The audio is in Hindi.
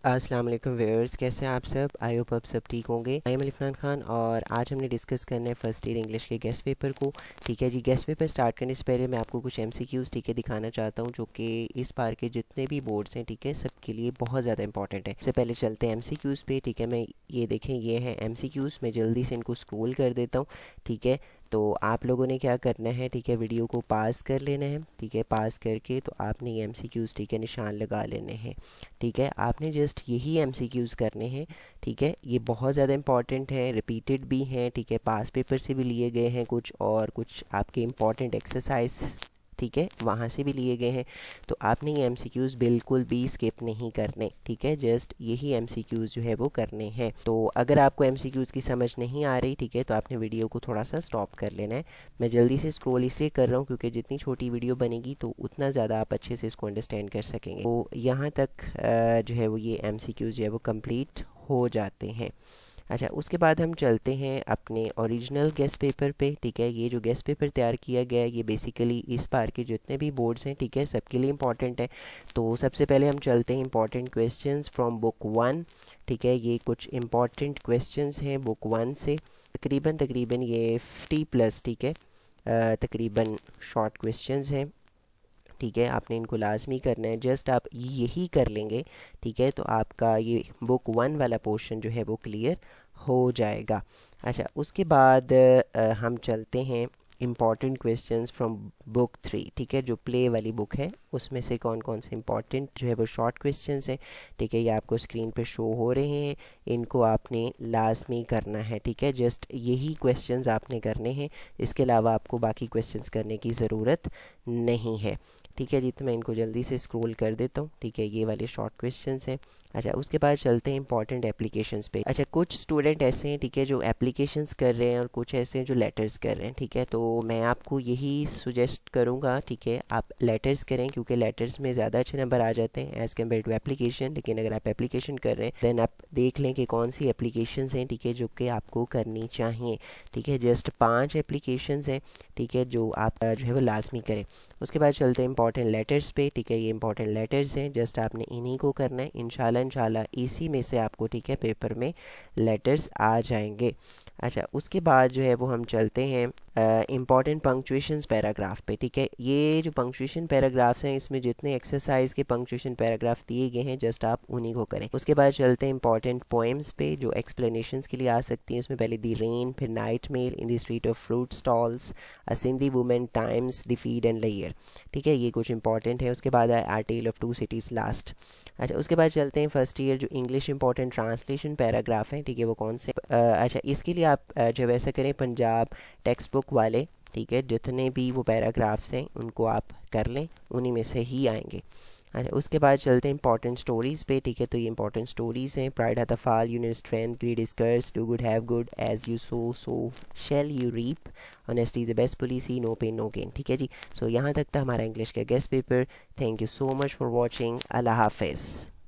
अस्सलाम वालेकुम व्यूअर्स, कैसे हैं आप सब। आई होप आप सब ठीक होंगे। आई एम इरफान खान और आज हमने डिस्कस करना है फर्स्ट ईयर इंग्लिश के गेस्ट पेपर को। ठीक है जी, गेस्ट पेपर स्टार्ट करने से पहले मैं आपको कुछ एमसीक्यूज़ ठीक है दिखाना चाहता हूँ, जो कि इस बार के जितने भी बोर्ड्स हैं ठीक है सबके लिए बहुत ज़्यादा इंपॉर्टेंट है। इससे पहले चलते हैं एमसीक्यूज़ पे। ठीक है, मैं ये देखें ये है एमसीक्यूज़। मैं जल्दी से इनको स्क्रॉल कर देता हूँ। ठीक है, तो आप लोगों ने क्या करना है, ठीक है, वीडियो को पास कर लेना है। ठीक है, पास करके तो आपने ये एमसीक्यूज़ ठीक है निशान लगा लेने हैं। ठीक है, आपने जस्ट यही एमसीक्यूज़ करने हैं। ठीक है, ये बहुत ज़्यादा इंपॉर्टेंट है, रिपीटेड भी हैं। ठीक है, पास पेपर से भी लिए गए हैं कुछ, और कुछ आपके इंपॉर्टेंट एक्सरसाइज ठीक है वहाँ से भी लिए गए हैं। तो आपने ये एमसीक्यूज़ बिल्कुल भी स्किप नहीं करने। ठीक है, जस्ट यही एमसीक्यूज़ जो है वो करने हैं। तो अगर आपको एमसीक्यूज़ की समझ नहीं आ रही ठीक है तो आपने वीडियो को थोड़ा सा स्टॉप कर लेना है। मैं जल्दी से स्क्रॉल इसलिए कर रहा हूँ क्योंकि जितनी छोटी वीडियो बनेगी तो उतना ज़्यादा आप अच्छे से इसको अंडरस्टैंड कर सकेंगे। तो यहाँ तक जो है वो ये एमसीक्यूज़ जो है वो कंप्लीट हो जाते हैं। अच्छा, उसके बाद हम चलते हैं अपने ओरिजिनल गेस्ट पेपर पे। ठीक है, ये जो गेस्ट पेपर तैयार किया गया है ये बेसिकली इस बार के जितने भी बोर्ड्स हैं ठीक है सबके लिए इम्पॉर्टेंट है। तो सबसे पहले हम चलते हैं important questions from book one. ठीक है, ये कुछ इंपॉर्टेंट क्वेश्चंस हैं बुक वन से। तकरीबन तकरीबन ये 50+ ठीक है तकरीबन शॉर्ट क्वेश्चंस हैं। ठीक है, आपने इनको लाजमी करना है। जस्ट आप यही कर लेंगे ठीक है तो आपका ये बुक वन वाला पोर्शन जो है वो क्लियर हो जाएगा। अच्छा, उसके बाद हम चलते हैं important questions from book three. ठीक है, जो प्ले वाली बुक है उसमें से कौन कौन से इंपॉर्टेंट जो है वो शॉर्ट क्वेश्चंस हैं। ठीक है, ये आपको स्क्रीन पे शो हो रहे हैं, इनको आपने लाजमी करना है। ठीक है, जस्ट यही क्वेश्चंस आपने करने हैं, इसके अलावा आपको बाकी क्वेश्चंस करने की ज़रूरत नहीं है। ठीक है जी, तो मैं इनको जल्दी से स्क्रॉल कर देता हूँ। ठीक है, ये वाले शॉर्ट क्वेश्चंस हैं। अच्छा, उसके बाद चलते हैं इंपॉर्टेंट एप्लीकेशंस पे। अच्छा, कुछ स्टूडेंट ऐसे हैं ठीक है जो एप्लीकेशंस कर रहे हैं और कुछ ऐसे हैं जो लेटर्स कर रहे हैं। ठीक है, तो मैं आपको यही सुजेस्ट करूँगा ठीक है आप लेटर्स करें, क्योंकि लेटर्स में ज़्यादा अच्छे नंबर आ जाते हैं एज़ कम्पेयर टू एप्लीकेशन। लेकिन अगर आप एप्लीकेशन कर रहे हैं देन आप देख लें कि कौन सी एप्लीकेशंस हैं ठीक है जो कि आपको करनी चाहिए। ठीक है, जस्ट 5 एप्लीकेशंस हैं ठीक है जो आप जो है वो लाजमी करें। उसके बाद चलते हैं इंपॉर्टेंट लेटर्स पे। ठीक है, ये इंपॉर्टेंट लेटर्स हैं, जस्ट आपने इन्हीं को करना है। इंशाल्लाह इंशाल्लाह इसी में से आपको ठीक है पेपर में लेटर्स आ जाएंगे। अच्छा, उसके बाद जो है वो हम चलते हैं इंपॉर्टेंट पंक्चुएशंस पैराग्राफ पे। ठीक है, ये जो पंक्चुएशन पैराग्राफ्स हैं इसमें जितने एक्सरसाइज के पंक्चुएशन पैराग्राफ दिए गए हैं जस्ट आप उन्हीं को करें। उसके बाद चलते हैं इंपॉर्टेंट पोएम्स पे जो एक्सप्लेनेशंस के लिए आ सकती हैं। उसमें पहले दी रेन, फिर night mail, in the street of fruit stalls, a Sindhi women, times, the feed and layer. ठीक है, ये कुछ इंपॉर्टेंट है। उसके बाद आए are tale of two cities last. अच्छा, उसके बाद चलते हैं फर्स्ट ईयर जो इंग्लिश इंपॉर्टेंट ट्रांसलेशन पैराग्राफ हैं। ठीक है, वो कौन से अच्छा, इसके लिए आप जो वैसा करें पंजाब टेक्स्ट बुक वाले ठीक है जितने भी वो पैराग्राफ्स हैं उनको आप कर लें, उन्हीं में से ही आएंगे। अच्छा, उसके बाद चलते हैं इंपॉर्टेंट स्टोरीज़ पे। ठीक है, तो ये इंपॉर्टेंट स्टोरीज़ हैं। Pride hath a fall, unit strength, greed is curse, do good have good, as you sow shall you reap, honesty is the best policy, no pain no gain. ठीक है जी, सो यहाँ तक था हमारा इंग्लिश का guest paper. Thank you so much for watching. अल्लाह हाफिज़।